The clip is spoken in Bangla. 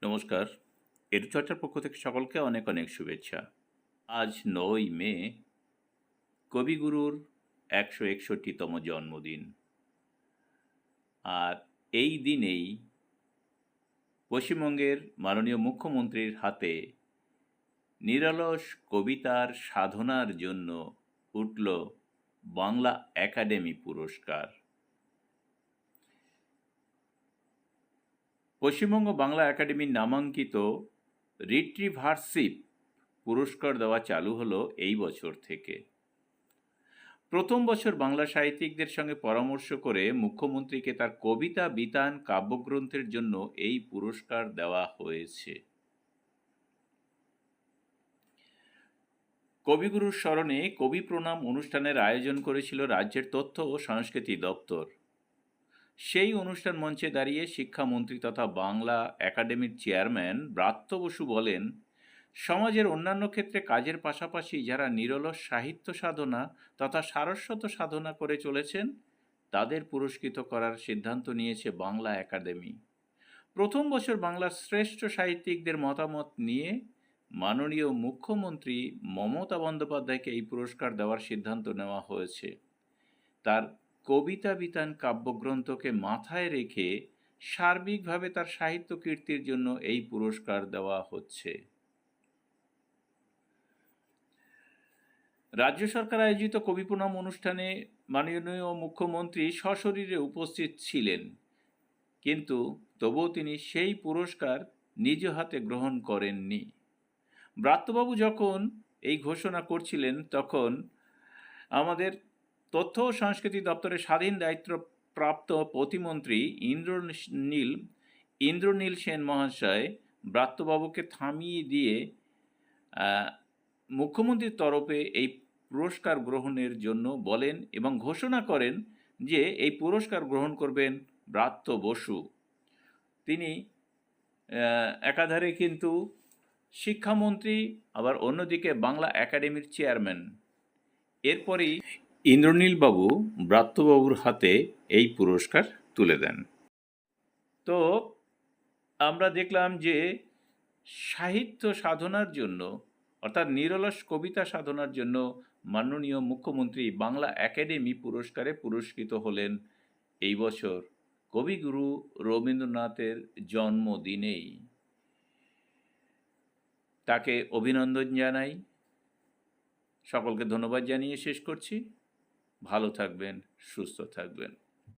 নমস্কার। এডুচর্চার পক্ষ থেকে সকলকে অনেক অনেক শুভেচ্ছা। আজ ৯ই মে কবিগুরুর ১৬১তম জন্মদিন। আর এই দিনেই পশ্চিমবঙ্গের মাননীয় মুখ্যমন্ত্রীর হাতে নিরলস কবিতার সাধনার জন্য উঠল বাংলা একাডেমি পুরস্কার। পশ্চিমবঙ্গ বাংলা একাডেমির নামাঙ্কিত রিট্রিভারশিপ পুরস্কার দেওয়া চালু হলো এই বছর থেকে। প্রথম বছর বাংলা সাহিত্যিকদের সঙ্গে পরামর্শ করে মুখ্যমন্ত্রীকে তার কবিতা বিতান কাব্যগ্রন্থের জন্য এই পুরস্কার দেওয়া হয়েছে। কবিগুরুর স্মরণে কবি প্রণাম অনুষ্ঠানের আয়োজন করেছিল রাজ্যের তথ্য ও সংস্কৃতি দপ্তর। সেই অনুষ্ঠান মঞ্চে দাঁড়িয়ে শিক্ষামন্ত্রী তথা বাংলা একাডেমির চেয়ারম্যান ব্রাত্য বসু বলেন, সমাজের অন্যান্য ক্ষেত্রে কাজের পাশাপাশি যারা নিরলস সাহিত্য সাধনা তথা সারস্বত সাধনা করে চলেছেন তাদের পুরস্কৃত করার সিদ্ধান্ত নিয়েছে বাংলা একাডেমি। প্রথম বছর বাংলার শ্রেষ্ঠ সাহিত্যিকদের মতামত নিয়ে মাননীয় মুখ্যমন্ত্রী মমতা বন্দ্যোপাধ্যায়কে এই পুরস্কার দেওয়ার সিদ্ধান্ত নেওয়া হয়েছে। তার কবিতা বিতান কাব্যগ্রন্থকে মাথায় রেখে সার্বিকভাবে তার সাহিত্য কীর্তির জন্য এই পুরস্কার দেওয়া হচ্ছে। রাজ্য সরকার আয়োজিত কবি প্রণাম অনুষ্ঠানে মাননীয় মুখ্যমন্ত্রী সশরীরে উপস্থিত ছিলেন, কিন্তু তবুও তিনি সেই পুরস্কার নিজ হাতে গ্রহণ করেননি। ব্রাত্যবাবু যখন এই ঘোষণা করছিলেন তখন আমাদের তথ্য ও সংস্কৃতি দপ্তরের স্বাধীন দায়িত্বপ্রাপ্ত প্রতিমন্ত্রী ইন্দ্রনীল সেন মহাশয় ব্রাত্যবাবুকে থামিয়ে দিয়ে মুখ্যমন্ত্রীর তরফে এই পুরস্কার গ্রহণের জন্য বলেন এবং ঘোষণা করেন যে এই পুরস্কার গ্রহণ করবেন ব্রাত্য বসু। তিনি একাধারে কিন্তু শিক্ষামন্ত্রী, আবার অন্যদিকে বাংলা একাডেমির চেয়ারম্যান। এরপরই ইন্দ্রনীলবাবু ব্রাত্যবাবুর হাতে এই পুরস্কার তুলে দেন। তো আমরা দেখলাম যে সাহিত্য সাধনার জন্য অর্থাৎ নিরলস কবিতা সাধনার জন্য মাননীয় মুখ্যমন্ত্রী বাংলা একাডেমি পুরস্কারে পুরস্কৃত হলেন এই বছর কবিগুরু রবীন্দ্রনাথের জন্মদিনেই। তাকে অভিনন্দন জানাই, সকলকে ধন্যবাদ জানিয়ে শেষ করছি। ভালো থাকবেন, সুস্থ থাকবেন।